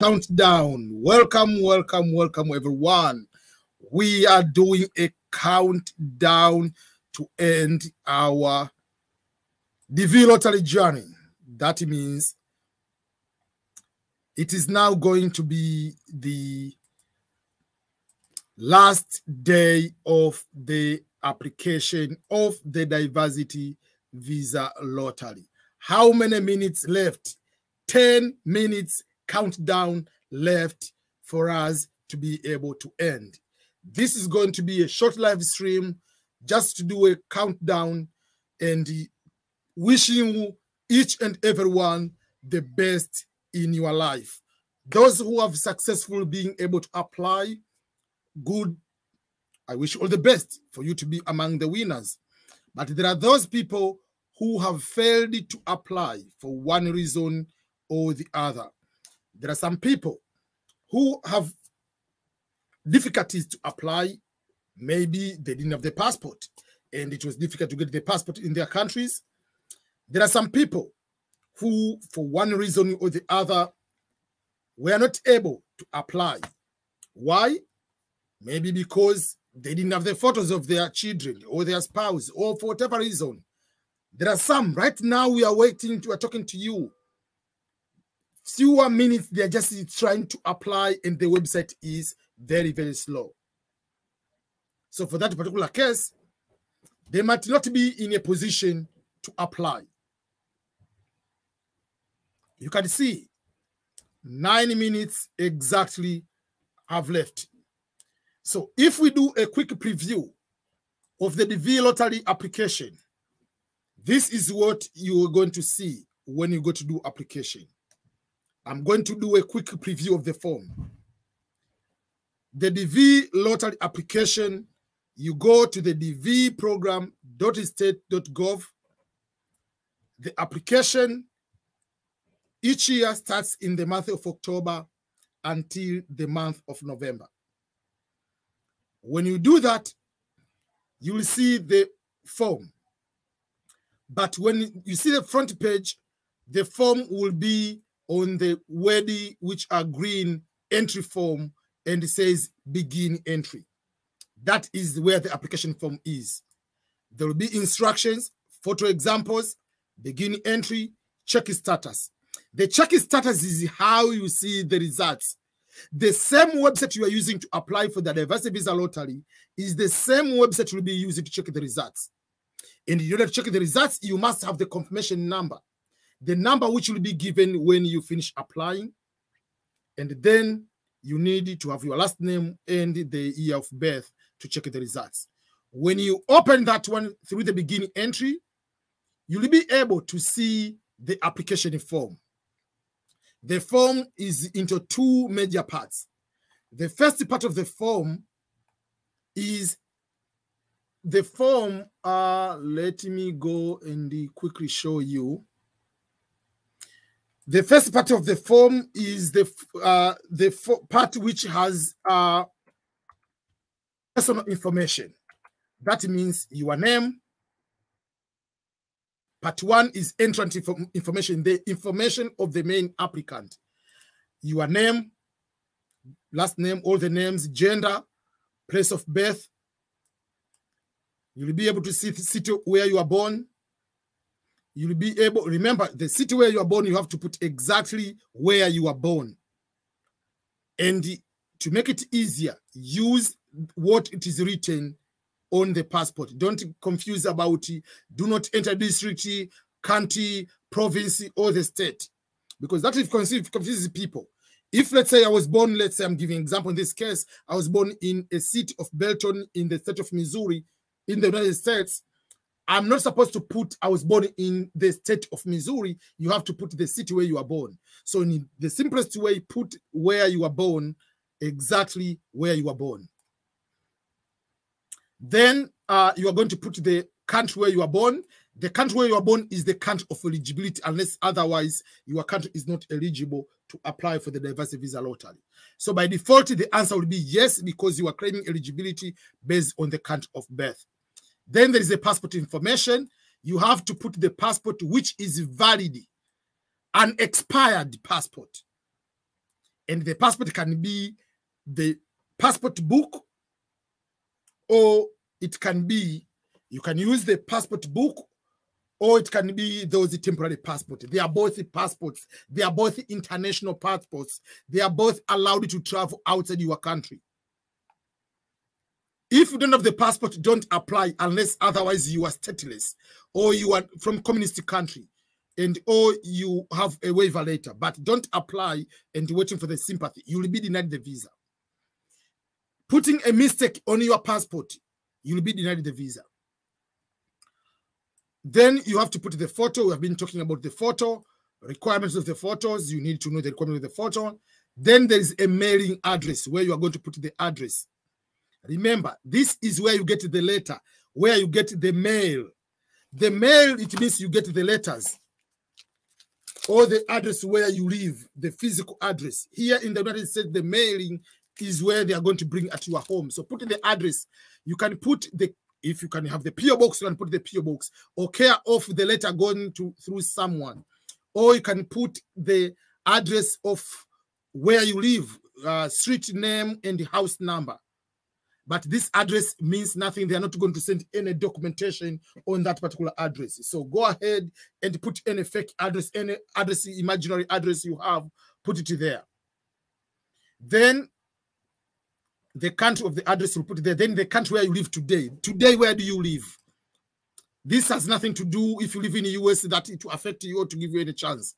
Countdown. Welcome, welcome, welcome, everyone. We are doing a countdown to end our DV lottery journey. That means it is now going to be the last day of the application of the diversity visa lottery. How many minutes left? 10 minutes countdown left for us to be able to end. This is going to be a short live stream just to do a countdown and wishing you each and everyone the best in your life. Those who have successfully been able to apply, good. I wish you all the best for you to be among the winners. But there are those people who have failed to apply for one reason or the other. There are some people who have difficulties to apply. Maybe they didn't have the passport and it was difficult to get the passport in their countries. There are some people who, for one reason or the other, were not able to apply. Why? Maybe because they didn't have the photos of their children or their spouse, or for whatever reason. There are some. Right now, we are talking to you. Fewer minutes, they're just trying to apply, and the website is very, very slow. So for that particular case, they might not be in a position to apply. You can see 9 minutes exactly have left. So if we do a quick preview of the DV lottery application, this is what you are going to see when you go to do application. I'm going to do a quick preview of the form. The DV lottery application, you go to the dvprogram.state.gov. The application each year starts in the month of October until the month of November. When you do that, you will see the form. But when you see the front page, the form will be on the WEDI, which are green entry form, and it says begin entry. That is where the application form is. There will be instructions, photo examples, begin entry, check status. The check status is how you see the results. The same website you are using to apply for the diversity visa lottery is the same website you will be using to check the results. And in order to check the results, you must have the confirmation number. The number which will be given when you finish applying. And then you need to have your last name and the year of birth to check the results. When you open that one through the beginning entry, you'll be able to see the application form. The form is into two major parts. The first part of the form is the form, let me go and quickly show you. The first part of the form is the part which has personal information. That means your name. Part one is entrant information, the information of the main applicant. Your name, last name, all the names, gender, place of birth. You'll be able to see the city where you are born. You'll be able, remember, the city where you are born, you have to put exactly where you are born. And to make it easier, use what it is written on the passport. Don't confuse about it. Do not enter district, county, province, or the state. Because that confuses people. If, let's say, I was born, let's say I'm giving an example in this case, I was born in a city of Belton in the state of Missouri in the United States, I'm not supposed to put I was born in the state of Missouri. You have to put the city where you are born. So in the simplest way, put where you are born, exactly where you are born. Then you are going to put the country where you are born. The country where you are born is the country of eligibility, unless otherwise your country is not eligible to apply for the diversity visa lottery. So by default, the answer will be yes, because you are claiming eligibility based on the country of birth. Then there is a passport information. You have to put the passport which is valid, an expired passport. And the passport can be the passport book, or it can be, you can use the passport book, or it can be those temporary passports. They are both passports. They are both international passports. They are both allowed to travel outside your country. If you don't have the passport, don't apply unless otherwise you are stateless or you are from communist country, and or you have a waiver letter. But don't apply and waiting for the sympathy. You will be denied the visa. Putting a mistake on your passport, you will be denied the visa. Then you have to put the photo. We have been talking about the photo, requirements of the photos. You need to know the requirements of the photo. Then there is a mailing address where you are going to put the address. Remember, this is where you get the letter, where you get the mail. The mail, it means you get the letters or the address where you live, the physical address. Here in the United States, the mailing is where they are going to bring at your home. So put in the address. You can put the, if you can have the PO box, you can put the PO box or care of the letter going through someone. Or you can put the address of where you live, street name and the house number. But this address means nothing. They are not going to send any documentation on that particular address. So go ahead and put any fake address, any address, imaginary address you have, put it there. Then the country of the address will put it there. Then the country where you live today. Today, where do you live? This has nothing to do if you live in the US that it will affect you or to give you any chance.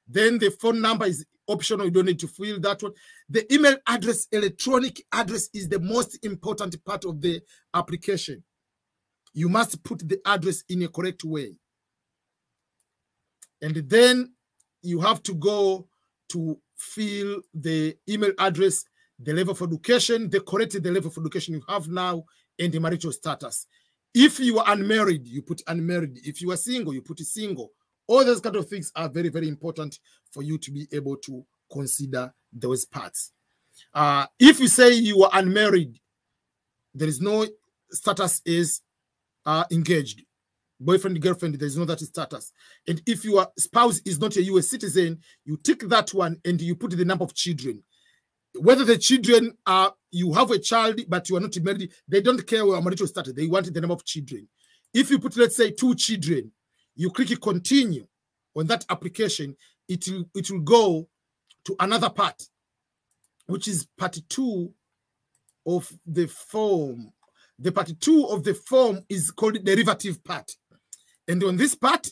Then the phone number is optional. You don't need to fill that one. The email address, electronic address is the most important part of the application. You must put the address in a correct way. And then you have to go to fill the email address, the level of education, the correct level of education you have now, and the marital status. If you are unmarried, you put unmarried. If you are single, you put single. All those kind of things are very, very important for you to be able to consider those parts. If you say you are unmarried, there is no status is engaged. Boyfriend, girlfriend, there is no that status. And if your spouse is not a US citizen, you tick that one and you put the number of children. Whether the children are, you have a child, but you are not married, they don't care where marital status. They want the number of children. If you put, let's say, 2 children, you click continue on that application, it will go to another part, which is part 2 of the form. The part 2 of the form is called derivative part. And on this part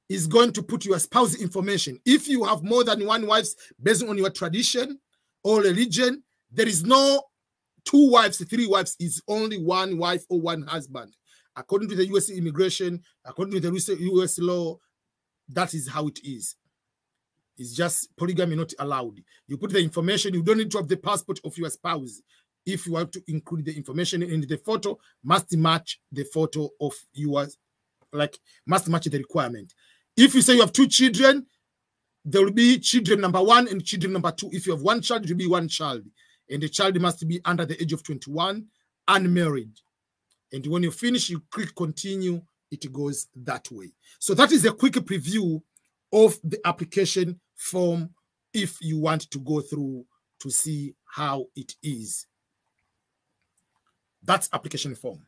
is going to put your spouse information. If you have more than 1 wife based on your tradition or religion, there is no 2 wives, 3 wives, it's only 1 wife or 1 husband. According to the US immigration, according to the US law, that is how it is. It's just polygamy not allowed. You put the information, you don't need to have the passport of your spouse. If you want to include the information in the photo, must match the photo of yours, like must match the requirement. If you say you have 2 children, there will be children number 1 and children number 2. If you have 1 child, it will be 1 child. And the child must be under the age of 21, unmarried. And when you finish, you click continue, it goes that way. So that is a quick preview of the application form if you want to go through to see how it is. That's application form.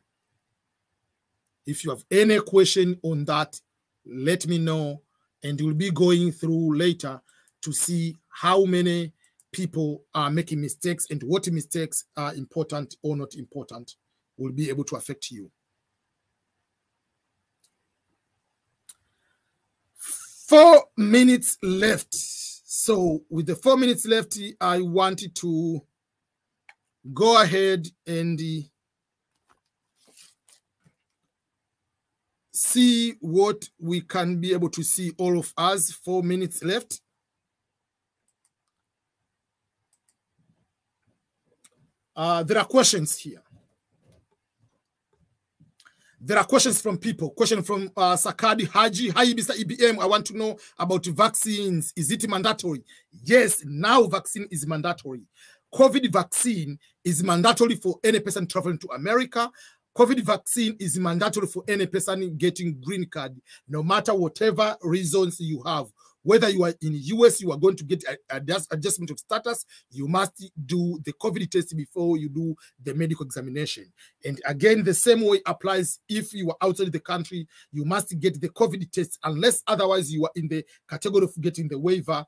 If you have any question on that, let me know, and we'll be going through later to see how many people are making mistakes and what mistakes are important or not important will be able to affect you. 4 minutes left. So with the 4 minutes left, I wanted to go ahead and see what we can be able to see, all of us. 4 minutes left. There are questions here. There are questions from people. Question from Sakadi Haji. Hi, Mr. EBM. I want to know about vaccines. Is it mandatory? Yes, now vaccine is mandatory. COVID vaccine is mandatory for any person traveling to America. COVID vaccine is mandatory for any person getting green card, no matter whatever reasons you have. Whether you are in the US, you are going to get adjustment of status, you must do the COVID test before you do the medical examination. And again, the same way applies if you are outside the country, you must get the COVID test unless otherwise you are in the category of getting the waiver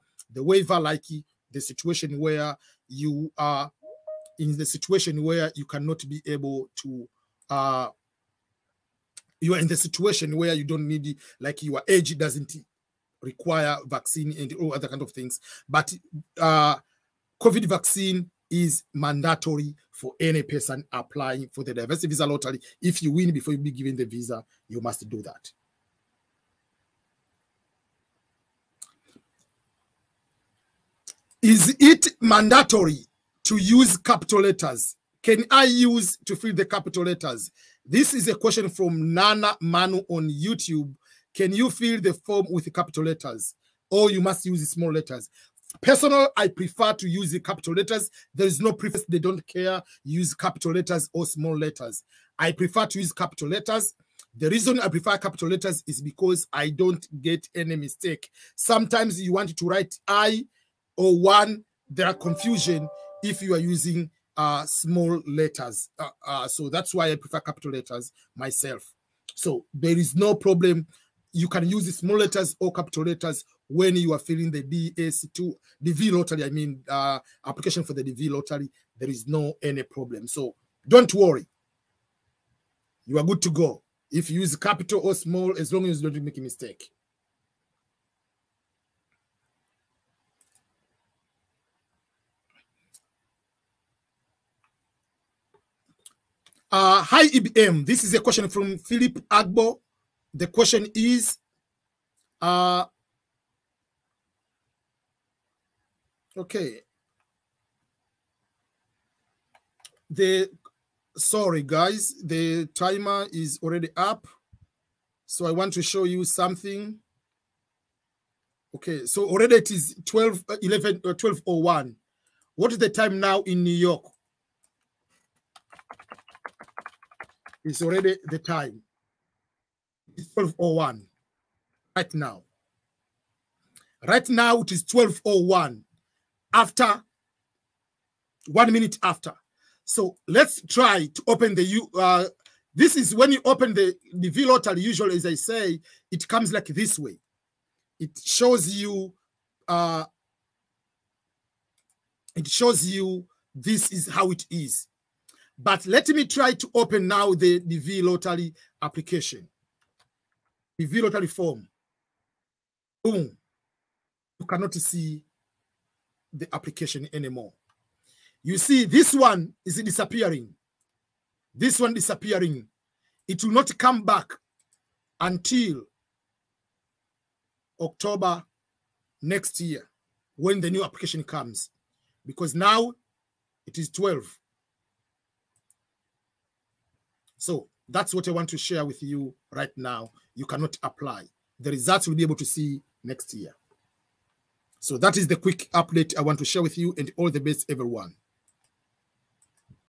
like the situation where you are in the situation where you cannot be able to you are in the situation where you don't need, like your age doesn't require vaccine and all other kind of things. But COVID vaccine is mandatory for any person applying for the diversity visa lottery. If you win before you be given the visa, you must do that. Is it mandatory to use capital letters? Can I use to fill the capital letters? This is a question from Nana Manu on YouTube. Can you fill the form with the capital letters, or you must use the small letters? Personally, I prefer to use the capital letters. There is no preference. They don't care. Use capital letters or small letters. I prefer to use capital letters. The reason I prefer capital letters is because I don't get any mistake. Sometimes you want to write I or one. There are confusion if you are using small letters. So that's why I prefer capital letters myself. So there is no problem. You can use the small letters or capital letters when you are filling the DV lottery. I mean, application for the DV lottery. There is no any problem. So don't worry. You are good to go. If you use capital or small, as long as you don't make a mistake. Hi, IBM. This is a question from Philip Agbo. The question is, okay. Sorry, guys, the timer is already up. So I want to show you something. Okay, so already it is 12:01. What is the time now in New York? It's already the time. It's 12:01 right now. Right now it is 12:01 after 1 minute after. So let's try to open the this is when you open the DV lottery. Usually, as I say, it comes like this way. It shows you this is how it is. But let me try to open now the DV lottery application. DV lottery form. Boom. You cannot see the application anymore. You see, this one is disappearing. This one disappearing. It will not come back until October next year when the new application comes. Because now it is 12. So that's what I want to share with you right now. You cannot apply. The results will be able to see next year. So that is the quick update I want to share with you, and all the best, everyone.